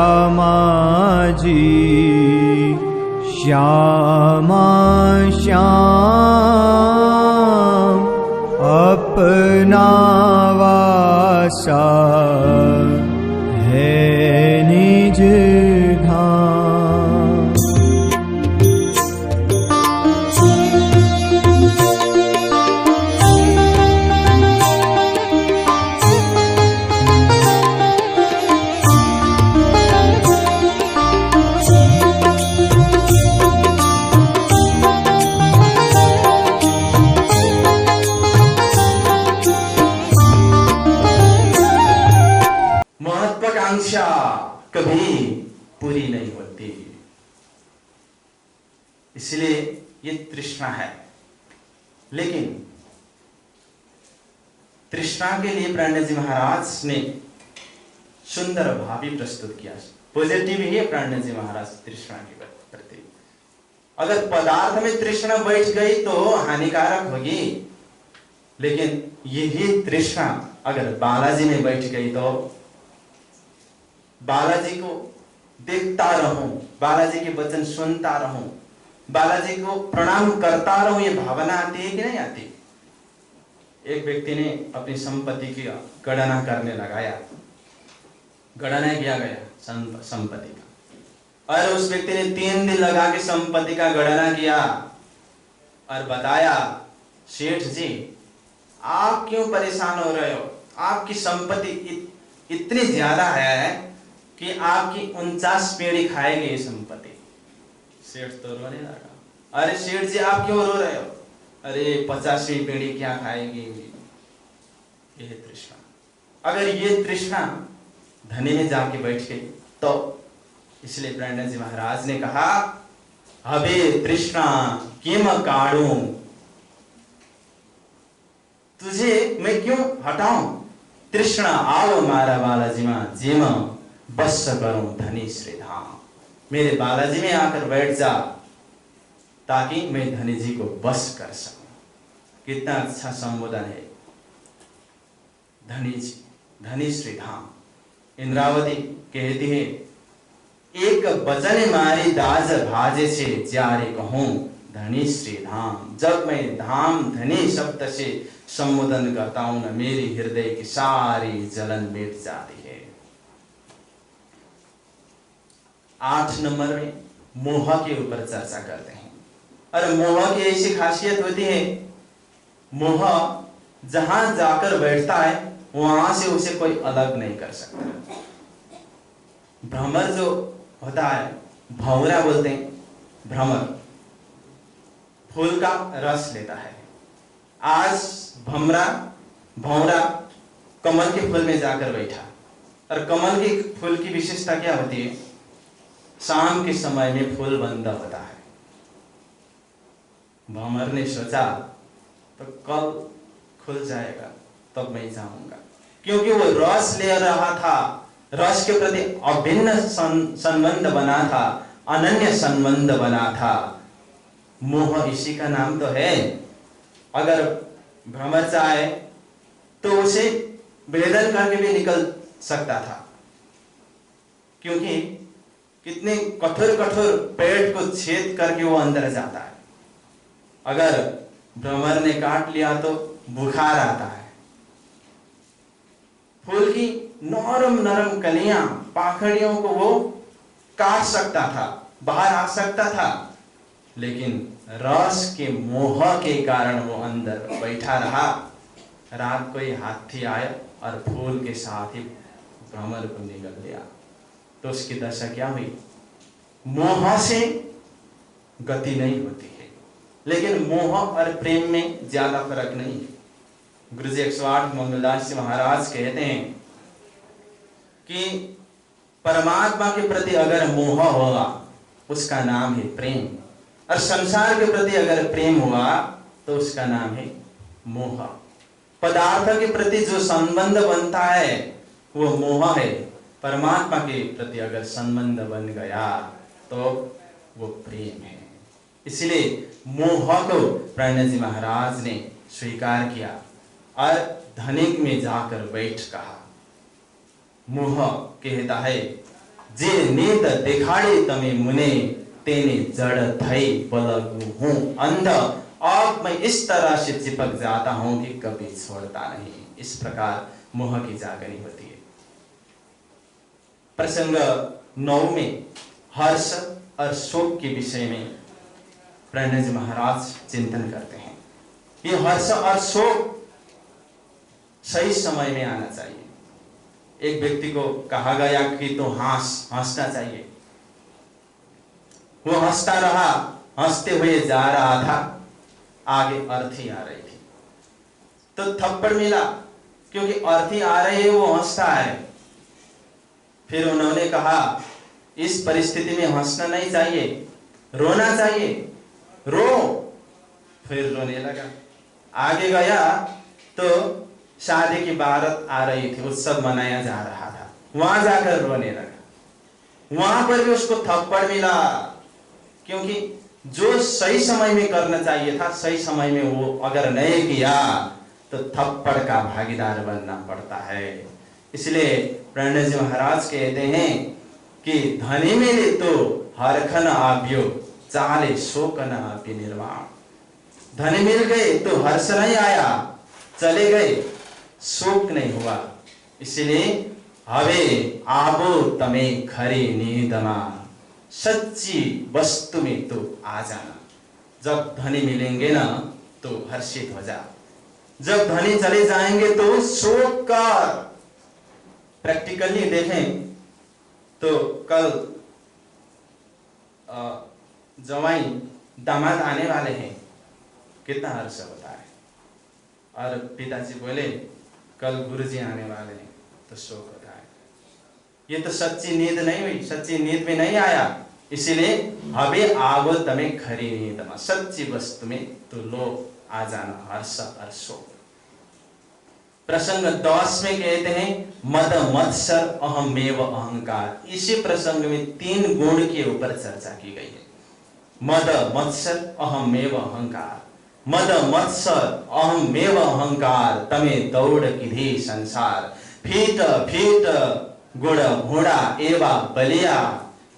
श्यामा जी श्यामा श्याम अपना वासा है निज धाम। महत्वाकांक्षा कभी पूरी नहीं होती, इसलिए ये तृष्णा है। लेकिन तृष्णा के लिए प्राण जी महाराज ने सुंदर भाव भी प्रस्तुत किया। पॉजिटिव ही है प्राण जी महाराज तृष्णा के प्रति। अगर पदार्थ में तृष्णा बैठ गई तो हानिकारक होगी, लेकिन यही तृष्णा अगर बालाजी में बैठ गई तो बालाजी को देखता रहूं, बालाजी के वचन सुनता रहूं, बालाजी को प्रणाम करता रहूं, ये भावना आती है कि नहीं आती? एक व्यक्ति ने अपनी संपत्ति की गणना करने लगाया, गणना किया गया संपत्ति का, और उस व्यक्ति ने 3 दिन लगा के संपत्ति का गणना किया और बताया, सेठ जी आप क्यों परेशान हो रहे हो? आपकी संपत्ति इतनी ज्यादा है कि आपकी 49 पीढ़ी खाएगी ये संपत्ति। सेठ तो रोने लगा, अरे सेठ जी आप क्यों रो रहे हो? अरे 50वीं पीढ़ी क्या खाएगी? यह तृष्णा, अगर ये तृष्णा धनी में जाके बैठ गई तो इसलिए प्राण जी महाराज ने कहा, अबे तृष्णा किम काढ़ू, तुझे मैं क्यों हटाऊं? तृष्णा आओ मारा बालाजी मां जिम बस करूं धनी श्री धाम। मेरे बालाजी में आकर बैठ जा ताकि मैं धनी जी को बस कर सकूं। कितना अच्छा संबोधन है, धनी जी, धनी श्री धाम। इंद्रावती कहती है, एक बचन मारी दाज भाजे से जारे कहूं धनी श्री धाम। जब मैं धाम धनी शब्द से संबोधन करता हूं ना, मेरी हृदय की सारी जलन मिट जाती है। 8 नंबर में मोह के ऊपर चर्चा करते हैं। और मोह की ऐसी खासियत होती है, मोह जहां जाकर बैठता है वहां से उसे कोई अलग नहीं कर सकता। भ्रमर जो होता है, भंवरा बोलते हैं, भ्रमर फूल का रस लेता है। आज भंवरा कमल के फूल में जाकर बैठा, और कमल के फूल की विशेषता क्या होती है? शाम के समय में फूल बंद होता है। भंवर ने सोचा तो कल खुल जाएगा तब मैं जाऊंगा, क्योंकि वो रस ले रहा था, रस के प्रति अभिन्न संबंध बना था, अनन्य संबंध बना था। मोह इसी का नाम तो है। अगर भ्रमर चाहे तो उसे भेदन करके भी निकल सकता था, क्योंकि कितने कठोर कठोर पेट को छेद करके वो अंदर जाता है। अगर भ्रमर ने काट लिया तो बुखार आता है। फूल की नरम नरम कलियां, पाखड़ियों को वो काट सकता था, बाहर आ सकता था, लेकिन रस के मोह के कारण वो अंदर बैठा रहा। रात को ही हाथी आया और फूल के साथ ही भ्रमर को निगल लिया। तो उसकी दशा क्या हुई? मोह से गति नहीं होती है, लेकिन मोह और प्रेम में ज्यादा फर्क नहीं है। गुरु जी 108 मंगलदास जी महाराज कहते हैं कि परमात्मा के प्रति अगर मोह होगा उसका नाम है प्रेम, और संसार के प्रति अगर प्रेम हुआ तो उसका नाम है मोह। पदार्थ के प्रति जो संबंध बनता है वो मोह है, परमात्मा के प्रति अगर संबंध बन गया तो वो प्रेम है। इसलिए मोह को प्राण जी महाराज ने स्वीकार किया और धनिक में जाकर बैठ कहा। मोह कहता है જે નીત દેખાડે તમે मुने तेने जड़ थई पलगू हूँ अंध। अब मैं इस तरह से चिपक जाता हूं कि कभी छोड़ता नहीं। इस प्रकार मोह की जागनी होती है। प्रसंग 9 में हर्ष और शोक के विषय में प्रणय जी महाराज चिंतन करते हैं। ये हर्ष और शोक सही समय में आना चाहिए। एक व्यक्ति को कहा गया कि तो हंसना चाहिए। वो हंसता रहा, हंसते हुए जा रहा था, आगे अर्थी आ रही थी तो थप्पड़ मिला, क्योंकि अर्थी आ रही है, वो हंसता है। फिर उन्होंने कहा इस परिस्थिति में हंसना नहीं चाहिए, रोना चाहिए, रो। फिर रोने लगा। आगे गया तो शादी की बारात आ रही थी, उत्सव मनाया जा रहा था, वहां जाकर रोने लगा। वहां पर भी उसको थप्पड़ मिला, क्योंकि जो सही समय में करना चाहिए था, सही समय में वो अगर नहीं किया तो थप्पड़ का भागीदार बनना पड़ता है। इसलिए प्रणय जी महाराज कहते हैं कि धनी मिले तो हरखन आव्यो, चाले शोकन आव्य निर्वाण। धनी मिल गए तो हर्ष नहीं आया, चले गए शोक नहीं हुआ। इसलिए हवे आबो तमे खरी नींदमा, सच्ची वस्तु में तो आ जाना। जब धनी मिलेंगे ना तो हर्षित हो जा, जब धनी चले जाएंगे तो शोक कर। प्रैक्टिकली देखें तो कल जवाई दामाद आने वाले हैं, कितना हर्ष होता है। और पिताजी बोले कल गुरुजी आने वाले हैं, तो शोक होता है। ये तो सच्ची नींद नहीं हुई, सच्ची नींद में नहीं आया। इसीलिए हवे आवो तमे खरी नींद में, सच्ची वस्तु में तो लो आ जाना, हर्ष और शोक। प्रसंग 10 में कहते हैं मद मत्सर अहमेव अहंकार। इसी प्रसंग में 3 गुण के ऊपर चर्चा की गई है। मद मत्सर अहमेव अहंकार। मद मत्सर अहमेव अहंकार, तमे दौड़ किधी संसार। फीट फीट गुण घोड़ा एवा बलिया,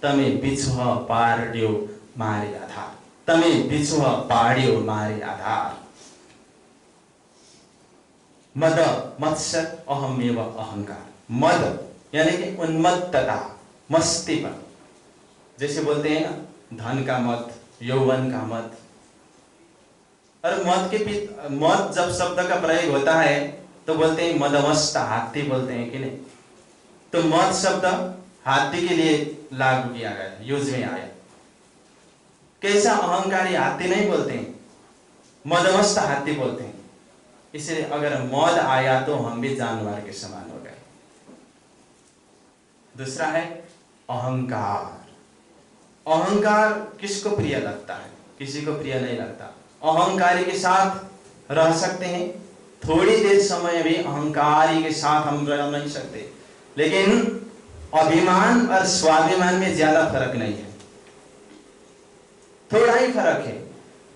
तमे बिछुह पाड्यो मारे आधार। तमे बिछुह पाड्यो मारे आधार। मद मत्सर अहमेव अहंकार। मद यानी कि उन्मत्तता, मस्तीपन। जैसे बोलते हैं ना, धन का मद, यौवन का मद। और मद जब शब्द का प्रयोग होता है तो बोलते हैं मदमस्त हाथी, बोलते हैं कि नहीं। तो मद शब्द हाथी के लिए लागू किया गया, यूज में आया। कैसा अहंकारी हाथी नहीं बोलते हैं, मदमस्त हाथी बोलते हैं। इसलिए अगर मद आया तो हम भी जानवर के समान हो गए। दूसरा है अहंकार। अहंकार किसको प्रिय लगता है? किसी को प्रिय नहीं लगता। अहंकारी के साथ रह सकते हैं, थोड़ी देर समय भी अहंकारी के साथ हम रह नहीं सकते, लेकिन अभिमान और स्वाभिमान में ज्यादा फर्क नहीं है, थोड़ा ही फर्क है।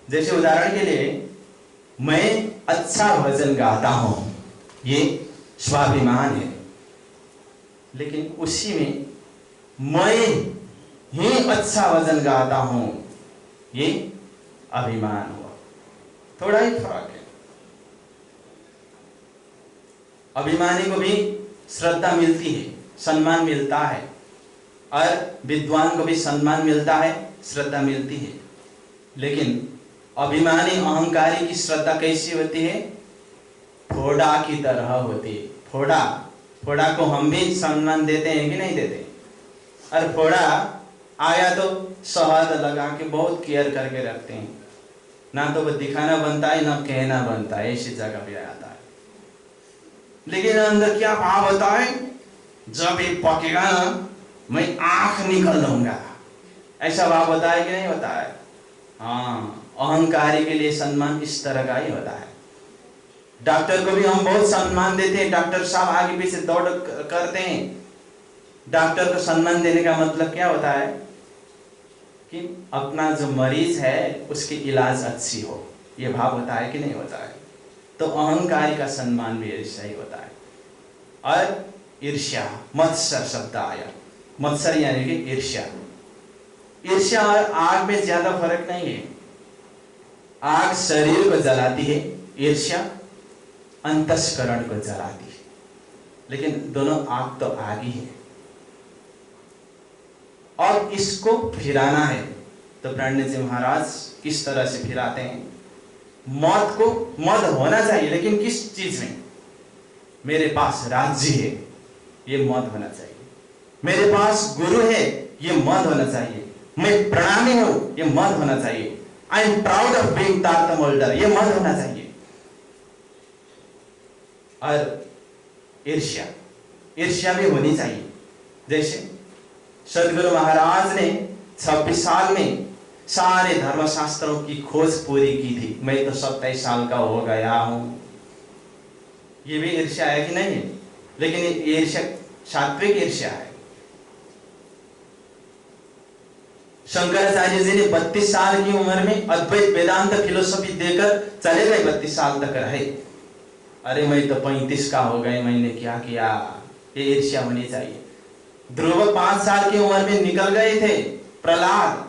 जैसे उदाहरण के लिए, मैं अच्छा भजन गाता हूं, ये स्वाभिमान है, लेकिन उसी में मैं ही अच्छा भजन गाता हूं, ये अभिमान हुआ। थोड़ा ही फर्क है। अभिमानी को भी श्रद्धा मिलती है, सम्मान मिलता है, और विद्वान को भी सम्मान मिलता है, श्रद्धा मिलती है। लेकिन अभिमानी अहंकारी की श्रद्धा कैसी होती है? फोड़ा की तरह होती है। फोड़ा को हम भी सम्मान देते हैं कि नहीं देते? और फोड़ा आया तो शहद लगा के बहुत केयर करके रखते हैं, ना तो वो दिखाना बनता है ना कहना बनता है, ऐसी जगह भी आता है। लेकिन अंदर क्या भाव होता है? जब ये पकेगा ना, मैं आंख निकल दूंगा, ऐसा भाव होता है कि नहीं होता है? हाँ, अहंकारी के लिए सम्मान इस तरह का ही होता है। डॉक्टर को भी हम बहुत सम्मान देते हैं, डॉक्टर साहब आगे पीछे दौड़ करते हैं। डॉक्टर को सम्मान देने का मतलब क्या होता है? कि अपना जो मरीज है उसकी इलाज अच्छी हो, ये भाव होता है कि नहीं होता है? तो अहंकारी का सम्मान भी ऐसा ही होता है। और ईर्ष्या, मत्सर शब्द आया। मत्सर यानी कि ईर्ष्या। ईर्ष्या और आग में ज्यादा फर्क नहीं है। आग शरीर को जलाती है, ईर्ष्या अंतस्करण को जलाती है, लेकिन दोनों आग तो आग ही है। और इसको फिराना है तो पंडित जी महाराज किस तरह से फिराते हैं? मौत को मद होना चाहिए, लेकिन किस चीज में? मेरे पास राज्य है, ये मद होना चाहिए। मेरे पास गुरु है, ये मद होना चाहिए। मैं प्रणामी हूं, ये मद होना चाहिए। I am proud of being Tartam holder, ये मद होना चाहिए। और ईर्ष्या, ईर्ष्या भी होनी चाहिए। जैसे सदगुरु महाराज ने 26 साल में सारे धर्मशास्त्रों की खोज पूरी की थी। मैं तो 27 साल का हो गया हूं। ये भी ईर्ष्या है कि नहीं है? लेकिन ये ईर्ष्या सात्विक ईर्ष्या है। शंकराचार्य जी ने 32 साल की उम्र में अद्वैत वेदांत फिलोसफी देकर चले गए, 32 साल तक रहे। अरे मैं तो 35 का हो गए, मैंने क्या किया? ये ईर्ष्या होनी चाहिए। ध्रुव 5 साल की उम्र में निकल गए थे। प्रहलाद,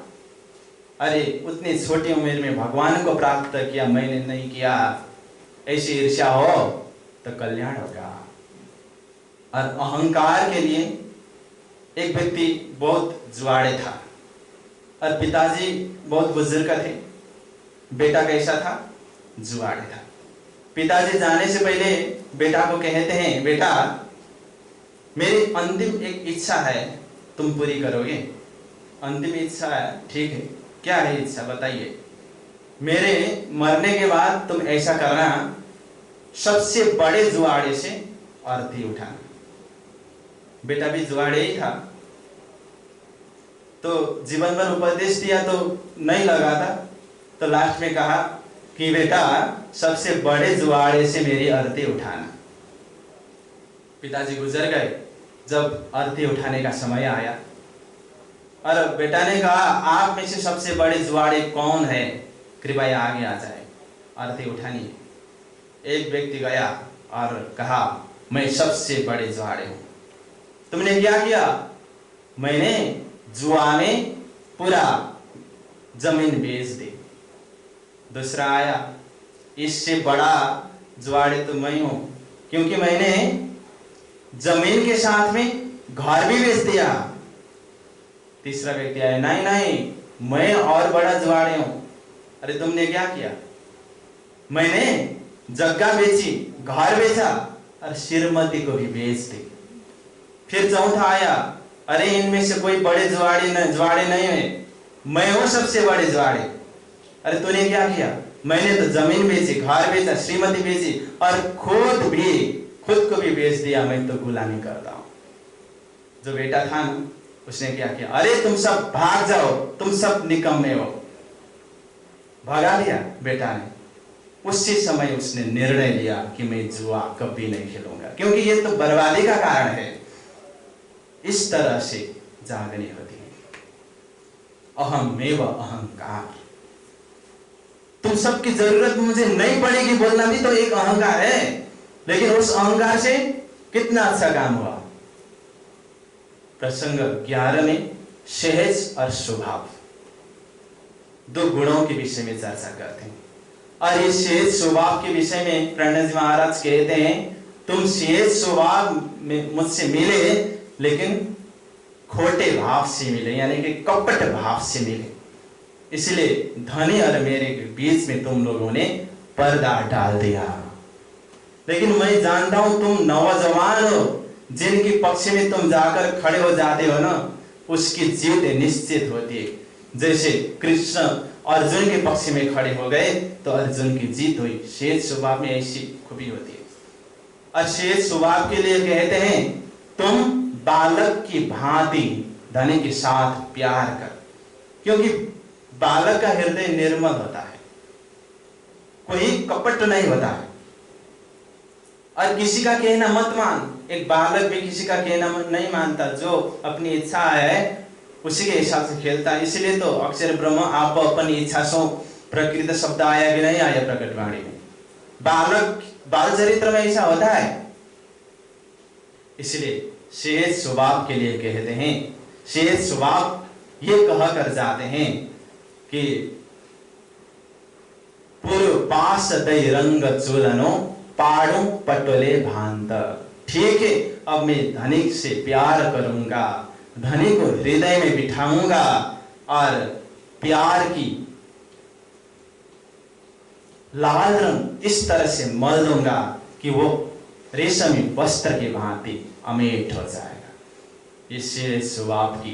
अरे उतनी छोटी उम्र में भगवान को प्राप्त किया, मैंने नहीं किया। ऐसी ईर्ष्या हो तो कल्याण होगा। और अहंकार के लिए एक व्यक्ति बहुत जुआड़े था, और पिताजी बहुत बुजुर्ग थे। बेटा कैसा था? जुआड़े था। पिताजी जाने से पहले बेटा को कहते हैं, बेटा मेरी अंतिम एक इच्छा है, तुम पूरी करोगे? अंतिम इच्छा है, ठीक है, क्या है इच्छा बताइए? मेरे मरने के बाद तुम ऐसा करना, सबसे बड़े जुआड़े से अर्थी उठाना। बेटा भी जुआड़े ही था, तो जीवन भर उपदेश दिया तो नहीं लगा था, तो लास्ट में कहा कि बेटा सबसे बड़े जुआड़े से मेरी अर्थी उठाना। पिताजी गुजर गए। जब अर्थी उठाने का समय आया, और बेटा ने कहा आप में से सबसे बड़े जुआड़े कौन है, कृपया आगे आ जाए, अर्थी उठानी है। एक व्यक्ति गया और कहा मैं सबसे बड़े जुआड़े हूं। तुमने क्या किया? मैंने जुआ में पूरा जमीन बेच दी। दूसरा आया, इससे बड़ा जुआड़े तो मैं हूं, क्योंकि मैंने जमीन के साथ में घर भी बेच दिया। तीसरा व्यक्ति आया, नहीं नहीं मैं और बड़ा जुआड़े हूं। अरे तुमने क्या किया? मैंने जगह बेची, घर बेचा और श्रीमती को भी बेच दी। फिर चौथा आया, अरे इनमें से कोई बड़े जुआड़े नहीं है, मैं हूं सबसे बड़े जुआड़े। अरे तूने क्या किया? मैंने तो जमीन बेची, घर बेचा, श्रीमती बेची और खुद को भी बेच दिया। मैं तो गुलामी करता हूं। जो बेटा था ना, उसने क्या किया? अरे तुम सब भाग जाओ, तुम सब निकम्मे हो। भगा दिया बेटा ने। उसी समय उसने निर्णय लिया कि मैं जुआ कभी नहीं खेलूंगा, क्योंकि ये तो बर्बादी का कारण है। इस तरह से जागनी होती है। अहमेव अहंकार। तुम सबकी जरूरत मुझे नहीं पड़ेगी बोलना भी तो एक अहंकार है, लेकिन उस अहंकार से कितना अच्छा काम हुआ। प्रसंग 11 में सहज और स्वभाव, दो गुणों के विषय में चर्चा करते हैं। और ये सहज स्वभाव के विषय में प्रणय जी महाराज कहते हैं, तुम सहज स्वभाव में मुझसे मिले, लेकिन खोटे भाव से मिले, यानी कि कपट भाव से मिले। इसलिए धनी और मेरे के बीच में तुम लोगों ने पर्दा डाल दिया। लेकिन मैं जानता हूं तुम नौजवान हो, जिनके पक्ष में तुम जाकर खड़े हो जाते हो ना, उसकी जीत निश्चित होती है। जैसे कृष्ण अर्जुन के पक्ष में खड़े हो गए तो अर्जुन की जीत हुई। सहज स्वभाव में ऐसी खूबी होती है। और सहज स्वभाव के लिए कहते हैं, तुम बालक की भांति धनी के साथ प्यार कर, क्योंकि बालक का हृदय निर्मल होता है, कोई कपट नहीं होता है। और किसी का कहना मत मान। एक बालक भी किसी का कहना नहीं मानता, जो अपनी इच्छा है उसी के हिसाब से खेलता है। इसलिए तो अक्षर ब्रह्म आप अपनी इच्छा सो प्रकृत शब्द आया कि नहीं आया प्रकटवाणी में। बाल चरित्र में ऐसा होता है। इसलिए सहज स्वभाव के लिए कहते हैं, शेष स्वभाव ये कह कर जाते हैं कि पूर्व पास दई रंग चोलनो पाड़ू पटोले भांत। ठीक है, अब मैं धनिक से प्यार करूंगा, धनिक को हृदय में बिठाऊंगा और प्यार की लाल रंग इस तरह से मल दूंगा कि वो रेशमी वस्त्र की भांति अमेठ हो जाएगा। ये शेष स्वभाव की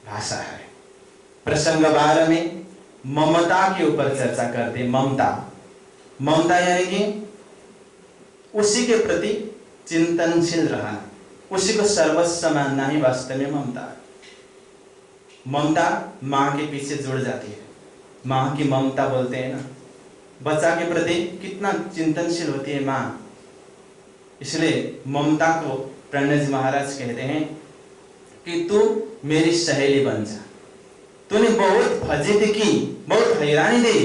भाषा है। प्रसंग 12 में ममता के ऊपर चर्चा करते। ममता यानी कि उसी के प्रति चिंतनशील रहना, उसी को सर्वस्व मानना ही वास्तव में ममता है। ममता माँ के पीछे जुड़ जाती है। माँ की ममता बोलते हैं ना, बच्चा के प्रति कितना चिंतनशील होती है माँ। इसलिए ममता को प्रणय जी महाराज कहते हैं कि तू मेरी सहेली बन जा। तूने बहुत फजीती की, बहुत हैरानी दी,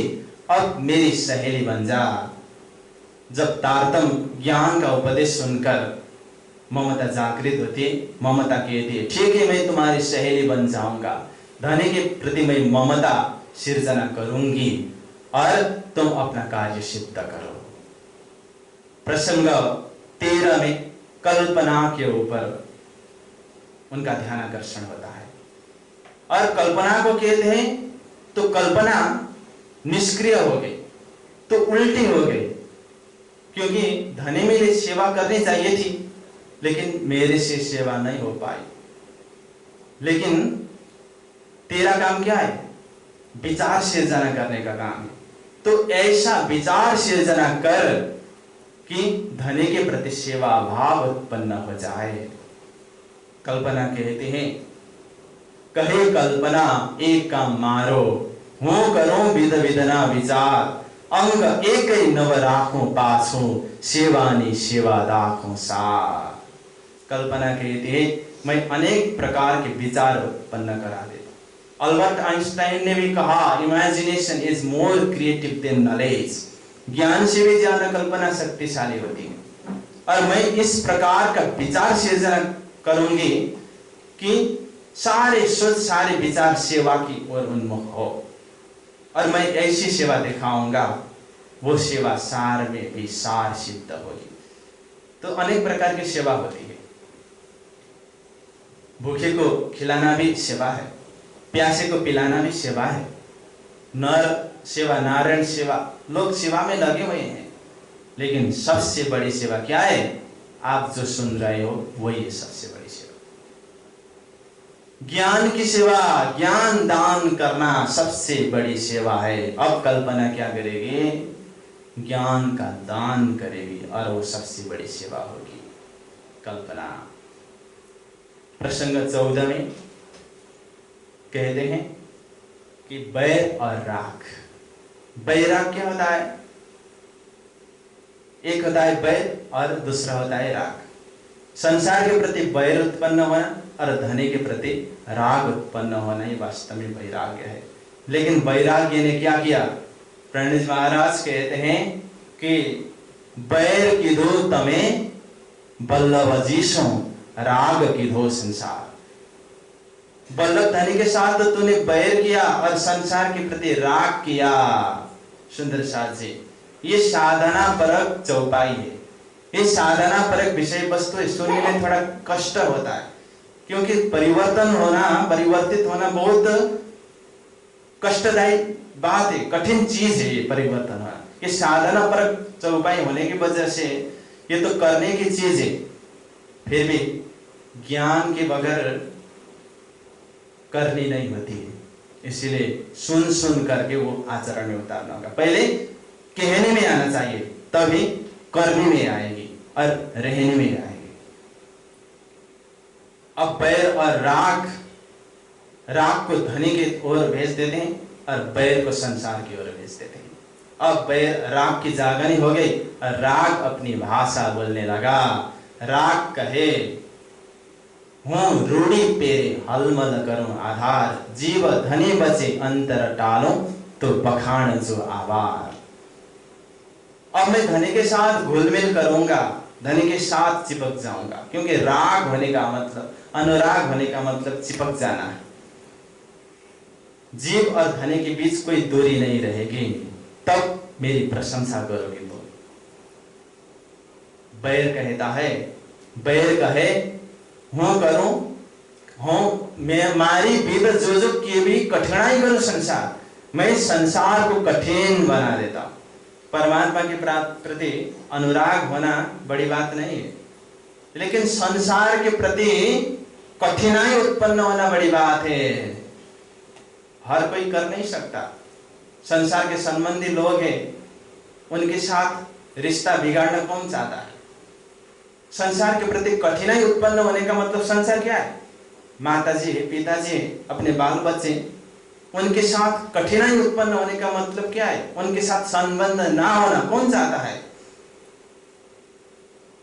अब मेरी सहेली बन जा। जब तारतम ज्ञान का उपदेश सुनकर ममता जागृत होती है, ममता कहती है ठीक है, मैं तुम्हारी सहेली बन जाऊंगा, धनी के प्रति मैं ममता सिर्जना करूंगी और तुम अपना कार्य सिद्ध करो। प्रसंग 13 में कल्पना के ऊपर उनका ध्यान आकर्षण होता है और कल्पना को कहते हैं तो कल्पना निष्क्रिय हो गई, तो उल्टी हो गई, क्योंकि धनी मेरी सेवा करनी चाहिए थी लेकिन मेरे से सेवा नहीं हो पाई। लेकिन तेरा काम क्या है? विचार सिर्जना करने का काम है। तो ऐसा विचार सिर्जना कर कि धनी के प्रति सेवा भाव उत्पन्न हो जाए। कल्पना कहते हैं कहे कल्पना एक काम मारो, हूं करो विध विधना विचार, अंग एक ही नव राखो पाछो, सेवानी सेवा दाखो सार। कल्पना कहते हैं मैं अनेक प्रकार के विचार उत्पन्न करा देता। अल्बर्ट आइंस्टाइन ने भी कहा imagination is more creative than knowledge. ज्ञान से भी ज्यादा कल्पना शक्तिशाली होती है। और मैं इस प्रकार का विचार सृजना करूंगी कि सारे सोच सारे विचार सेवा की ओर उन्मुख हो और मैं ऐसी सेवा दिखाऊंगा वो सेवा सार में भी सार सिद्ध होगी। तो अनेक प्रकार की सेवा होती है। भूखे को खिलाना भी सेवा है, प्यासे को पिलाना भी सेवा है। नर सेवा, नारायण सेवा, लोग सेवा में लगे हुए हैं, लेकिन सबसे बड़ी सेवा क्या है? आप जो सुन रहे हो वही है सबसे बड़ी सेवा। ज्ञान की सेवा, ज्ञान दान करना सबसे बड़ी सेवा है। अब कल्पना क्या करेगी? ज्ञान का दान करेगी और वो सबसे बड़ी सेवा होगी कल्पना। प्रसंग 14 में कहते हैं कि बैर और राग। बैराग क्या होता है? एक होता है बैर और दूसरा होता है राग। संसार के प्रति बैर उत्पन्न होना और धनी के प्रति राग उत्पन्न होना ही वास्तव में वैराग्य है। लेकिन वैराग्य ने क्या किया? प्रणय महाराज कहते हैं कि बैर की दो तमे बल्लभ जीसो, राग की दो संसार। बल्लभ धनी के साथ तो तूने बैर किया और संसार के प्रति राग किया। सुंदर साथ जी, ये साधना परक चौपाई है। ये साधना परक विषय वस्तु सुनने में थोड़ा कष्ट होता है, क्योंकि परिवर्तन होना, परिवर्तित होना बहुत कष्टदायी बात है, कठिन चीज है ये परिवर्तन होना। ये साधना परक चौपाई होने की वजह से ये तो करने की चीज है, फिर भी ज्ञान के बगैर करनी नहीं होती है। इसलिए सुन सुन करके वो आचरण में उतारना होगा। पहले कहने में आना चाहिए, तभी करने में आएगी और रहने में आएगी। अब बैर और राग, राग को धनी की ओर भेज देते हैं और बैर को संसार की ओर भेज देते हैं। अब बैर राग की जागनी हो गई और राग अपनी भाषा बोलने लगा। राग कहे हूं रूढ़ी पेरे हलमल करूं आधार, जीव धनी बचे अंतर टालो तो बखान जो आवार। अब मैं धनी के साथ घुलमिल करूंगा, धनी के साथ चिपक जाऊंगा, क्योंकि राग होने का मतलब अनुराग होने का मतलब चिपक जाना है। जीव और धनी के बीच कोई दूरी नहीं रहेगी, तब मेरी प्रशंसा करोगे तो। बैर कहता है, बैर कहे हूं करूं, हूं मैं मारी विद जो जो किए भी कठिनाई करूं संसार, मैं संसार को कठिन बना देता हूं। परमात्मा के प्रति अनुराग होना बड़ी बात नहीं है, लेकिन संसार के प्रति कठिनाई उत्पन्न होना बड़ी बात है। हर कोई कर नहीं सकता। संसार के संबंधी लोग हैं, उनके साथ रिश्ता बिगाड़ना कौन चाहता है? संसार के प्रति कठिनाई उत्पन्न होने का मतलब संसार क्या है? माताजी, पिताजी, अपने बाल बच्चे, उनके साथ कठिनाई उत्पन्न होने का मतलब क्या है? उनके साथ संबंध ना होना कौन चाहता है?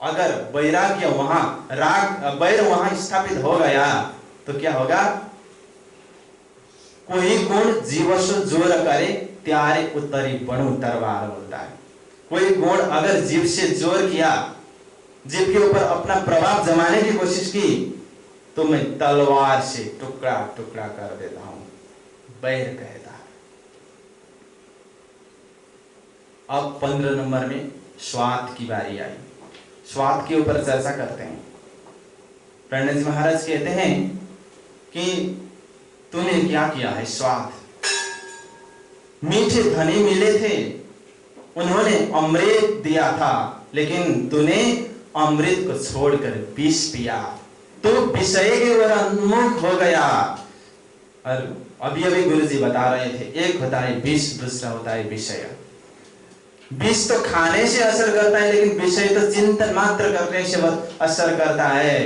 अगर वैराग्य वहां, राग बैर वहां स्थापित हो गया तो क्या होगा? कोई गुण जीवस जोर करे त्यारे उत्तरी बणु तरवार बोलता है। कोई गुण अगर जीव से जोर किया, जीव के ऊपर अपना प्रभाव जमाने की कोशिश की, तो मैं तलवार से टुकड़ा टुकड़ा कर देता हूं, बैर कहता है। अब 15 नंबर में स्वार्थ की बारी आई। स्वार्थ के ऊपर चर्चा करते हैं। प्रणय जी महाराज कहते हैं कि तूने क्या किया है? स्वार्थ। मीठे धनी मिले थे, उन्होंने अमृत दिया था, लेकिन तूने अमृत को छोड़कर विष पिया, तो विषय के ओर उन्मुख हो गया। और अभी गुरुजी बता रहे थे, एक होता है विष, दूसरा होता है विषय। विष तो खाने से असर करता है, लेकिन विषय तो चिंतन मात्र करने से असर करता है।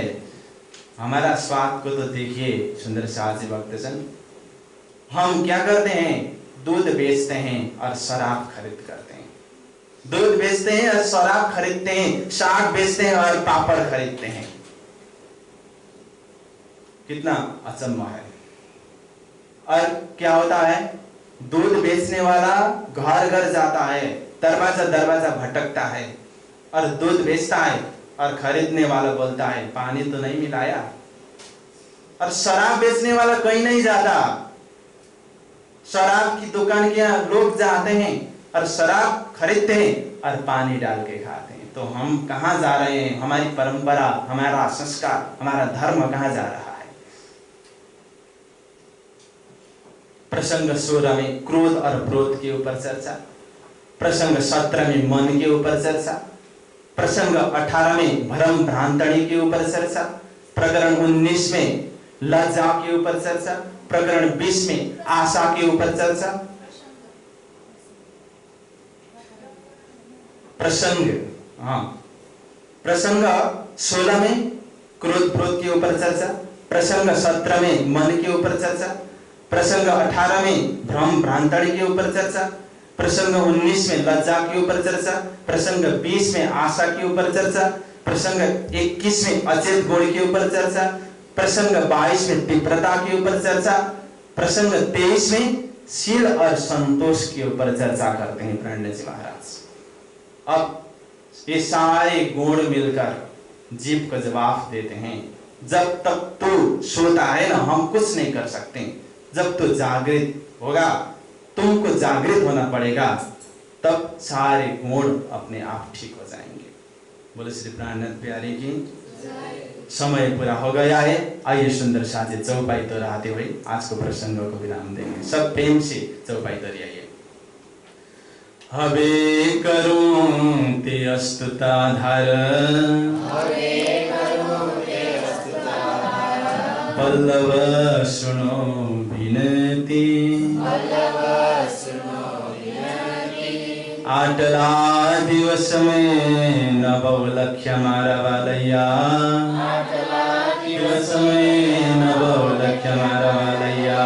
हमारा स्वाद को तो देखिए सुंदर शाह जी भक्तजन, हम क्या करते हैं? दूध बेचते हैं और शराब खरीद करते हैं। दूध बेचते हैं और शराब खरीदते हैं, साग बेचते हैं और पापड़ खरीदते हैं। कितना अचंभा है। और क्या होता है? दूध बेचने वाला घर घर जाता है, दरवाजा दरवाजा भटकता है और दूध बेचता है, और खरीदने वाला बोलता है पानी तो नहीं मिलाया। और शराब बेचने वाला कहीं नहीं जाता। शराब की दुकान के यहाँ लोग जाते हैं और शराब खरीदते हैं और पानी डाल के खाते हैं। तो हम कहाँ जा रहे हैं? हमारी परंपरा, हमारा संस्कार, हमारा धर्म कहाँ जा रहा है? प्रसंग 16 में क्रोध और क्रोध के ऊपर चर्चा, प्रसंग 17 में मन के ऊपर चर्चा, प्रसंग 18 में भ्रम भ्रांतणी के ऊपर चर्चा, प्रकरण 19 में लज्जा के ऊपर चर्चा, प्रकरण 20 में आशा के ऊपर चर्चा, प्रसंग 16 में क्रोध क्रोध के ऊपर चर्चा, प्रसंग 17 में मन के ऊपर चर्चा, प्रसंग 18 में भ्रम भ्रांतणी के ऊपर चर्चा, प्रसंग 19 में लज्जा के ऊपर चर्चा, प्रसंग 20 में आशा के ऊपर चर्चा, प्रसंग 21 में अचेत गुण के ऊपर चर्चा, प्रसंग 22 में तीव्रता के ऊपर चर्चा, प्रसंग 23 में शील और संतोष के ऊपर चर्चा करते हैं प्रणय जी महाराज। अब ये सारे गुण मिलकर जीव को जवाब देते हैं, जब तक तू सोता है ना, हम कुछ नहीं कर सकते। जब तू जागृत होगा, तुमको जागृत होना पड़ेगा, तब सारे गुण अपने आप ठीक हो जाएंगे। बोले श्री प्राणनाथ प्यारे की। समय पूरा हो गया है। आइए सुंदर साथी चौपाई तो रहते हुए आज को प्रसंगों को विराम देंगे। सब प्रेम से चौपाई तो आइए। हवे करूं ते अस्तुता धर, पल्लव सुनो विनती, आटला दिवस में नव लक्ष्य मारवालैया, दिवस में नव लक्ष्य मारवालैया,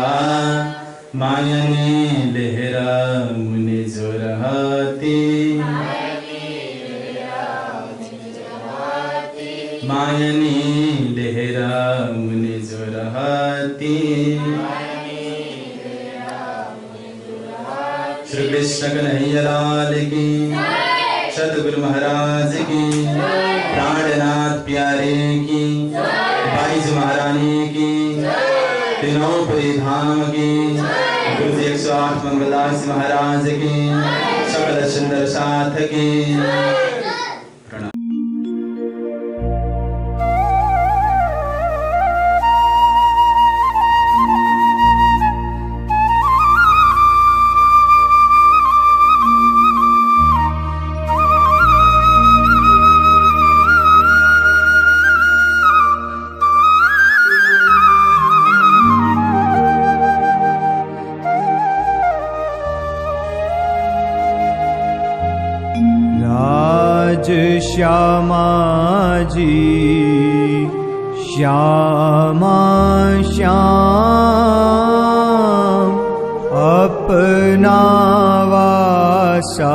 मायनी लेहरा मुनि जोरहती, मायनी लेहरा मुनि जोरहती। श्री कृष्ण कन्हैया लाल की, सतगुरु महाराज की, प्राणनाथ प्यारे की, बाईज महारानी तीनों पुरी धाम की, गुरु जी 108 मंगलदास महाराज की, सकल सुंदर साथ की। श्यामा जी श्यामा श्याम अपना वासा